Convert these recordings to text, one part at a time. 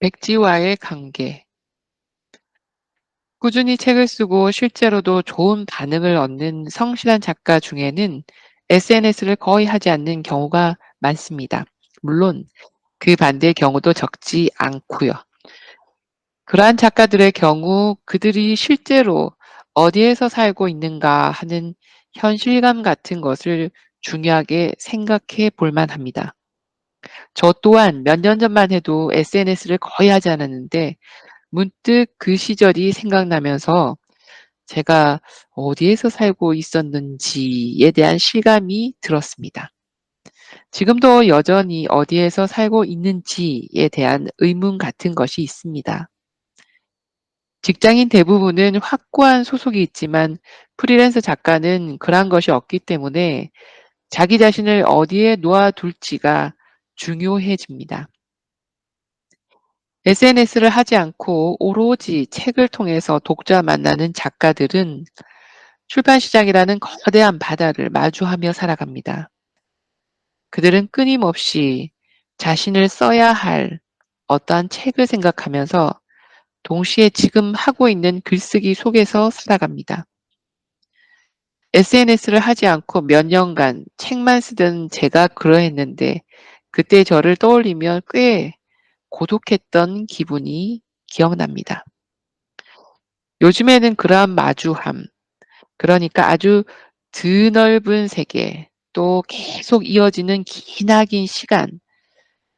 백지와의 관계. 꾸준히 책을 쓰고 실제로도 좋은 반응을 얻는 성실한 작가 중에는 SNS를 거의 하지 않는 경우가 많습니다. 물론 그 반대의 경우도 적지 않고요. 그러한 작가들의 경우 그들이 실제로 어디에서 살고 있는가 하는 현실감 같은 것을 중요하게 생각해 볼 만합니다. 저 또한 몇 년 전만 해도 SNS를 거의 하지 않았는데 문득 그 시절이 생각나면서 제가 어디에서 살고 있었는지에 대한 실감이 들었습니다. 지금도 여전히 어디에서 살고 있는지에 대한 의문 같은 것이 있습니다. 직장인 대부분은 확고한 소속이 있지만 프리랜서 작가는 그러한 것이 없기 때문에 자기 자신을 어디에 놓아둘지가 중요해집니다. SNS를 하지 않고 오로지 책을 통해서 독자 만나는 작가들은 출판 시장이라는 거대한 바다를 마주하며 살아갑니다. 그들은 끊임없이 자신을 써야 할 어떠한 책을 생각하면서 동시에 지금 하고 있는 글쓰기 속에서 살아갑니다. SNS를 하지 않고 몇 년간 책만 쓰던 제가 그러했는데 그때 저를 떠올리면 꽤 고독했던 기분이 기억납니다. 요즘에는 그러한 마주함, 그러니까 아주 드넓은 세계, 또 계속 이어지는 기나긴 시간,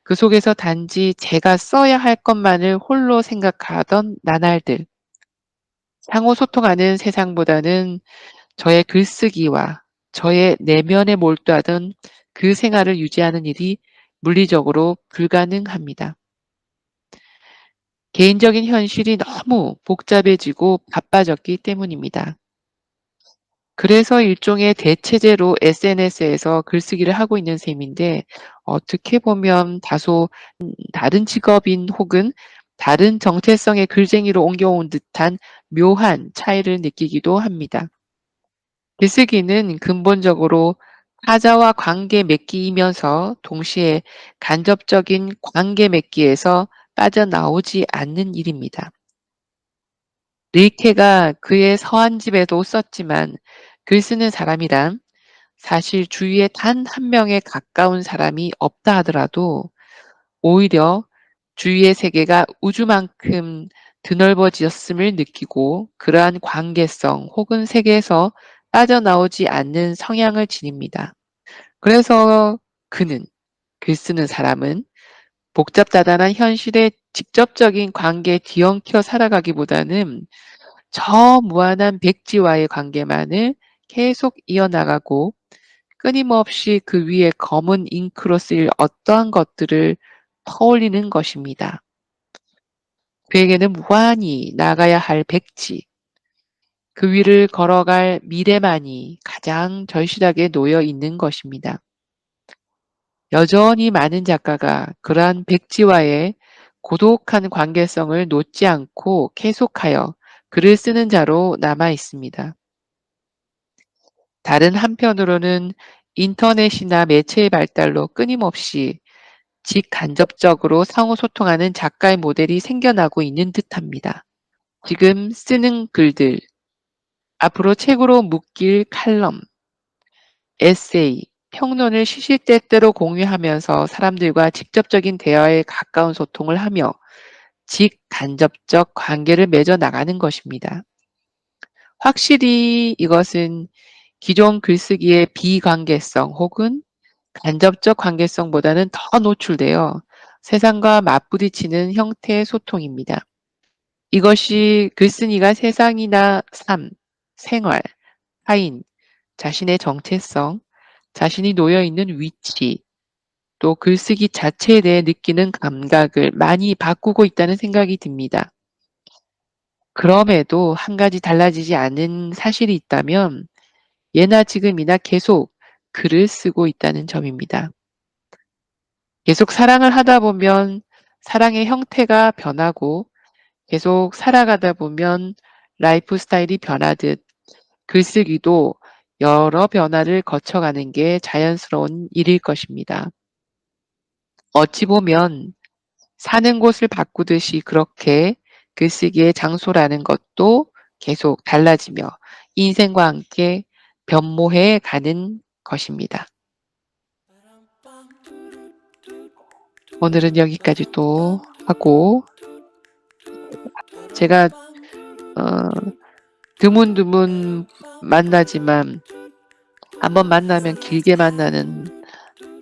그 속에서 단지 제가 써야 할 것만을 홀로 생각하던 나날들, 상호 소통하는 세상보다는 저의 글쓰기와 저의 내면에 몰두하던 그 생활을 유지하는 일이 물리적으로 불가능합니다. 개인적인 현실이 너무 복잡해지고 바빠졌기 때문입니다. 그래서 일종의 대체제로 SNS에서 글쓰기를 하고 있는 셈인데 어떻게 보면 다소 다른 직업인 혹은 다른 정체성의 글쟁이로 옮겨온 듯한 묘한 차이를 느끼기도 합니다. 글쓰기는 근본적으로 타자와 관계 맺기이면서 동시에 간접적인 관계 맺기에서 빠져나오지 않는 일입니다. 릴케가 그의 서한집에도 썼지만 글 쓰는 사람이란 사실 주위에 단 한 명에 가까운 사람이 없다 하더라도 오히려 주위의 세계가 우주만큼 드넓어졌음을 느끼고 그러한 관계성 혹은 세계에서 빠져나오지 않는 성향을 지닙니다. 그래서 그는, 글 쓰는 사람은 복잡다단한 현실의 직접적인 관계에 뒤엉켜 살아가기보다는 저 무한한 백지와의 관계만을 계속 이어나가고 끊임없이 그 위에 검은 잉크로 쓰일 어떠한 것들을 퍼올리는 것입니다. 그에게는 무한히 나가야 할 백지, 그 위를 걸어갈 미래만이 가장 절실하게 놓여 있는 것입니다. 여전히 많은 작가가 그러한 백지와의 고독한 관계성을 놓지 않고 계속하여 글을 쓰는 자로 남아 있습니다. 다른 한편으로는 인터넷이나 매체의 발달로 끊임없이 직간접적으로 상호소통하는 작가의 모델이 생겨나고 있는 듯합니다. 지금 쓰는 글들, 앞으로 책으로 묶일 칼럼, 에세이, 평론을 시시때때로 공유하면서 사람들과 직접적인 대화에 가까운 소통을 하며 직간접적 관계를 맺어 나가는 것입니다. 확실히 이것은 기존 글쓰기의 비관계성 혹은 간접적 관계성보다는 더 노출되어 세상과 맞부딪히는 형태의 소통입니다. 이것이 글쓴이가 세상이나 삶, 생활, 타인, 자신의 정체성, 자신이 놓여 있는 위치, 또 글쓰기 자체에 대해 느끼는 감각을 많이 바꾸고 있다는 생각이 듭니다. 그럼에도 한 가지 달라지지 않은 사실이 있다면 예나 지금이나 계속 글을 쓰고 있다는 점입니다. 계속 사랑을 하다 보면 사랑의 형태가 변하고 계속 살아가다 보면 라이프 스타일이 변하듯 글쓰기도 여러 변화를 거쳐가는 게 자연스러운 일일 것입니다. 어찌 보면 사는 곳을 바꾸듯이 그렇게 글쓰기의 장소라는 것도 계속 달라지며 인생과 함께 변모해 가는 것입니다. 오늘은 여기까지 또 하고 제가 어 드문드문 만나지만 한번 만나면 길게 만나는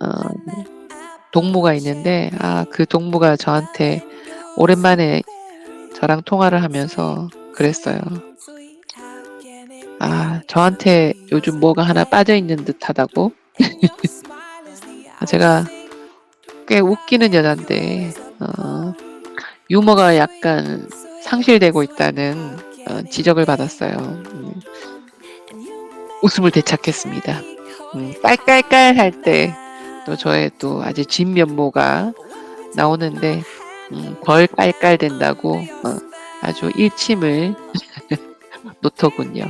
어 동무가 있는데 그 동무가 저한테 오랜만에 저랑 통화를 하면서 그랬어요. 저한테 요즘 뭐가 하나 빠져 있는 듯하다고. 제가 꽤 웃기는 여잔데 유머가 약간 상실되고 있다는 지적을 받았어요. 웃음을 되찾겠습니다. 깔깔깔 할 때 또 저의 또 아주 진면모가 나오는데 덜 깔깔댄다고 아주 일침을 놓더군요.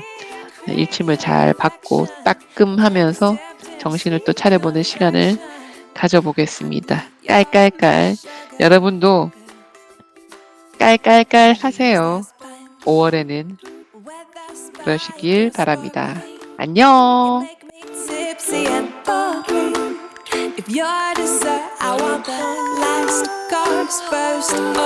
일침을 잘 받고 따끔하면서 정신을 또 차려보는 시간을 가져보겠습니다. 깔깔깔. 여러분도 깔깔깔 하세요. 5월에는 그러시길 바랍니다. 안녕. If you're dessert, I want the last course first.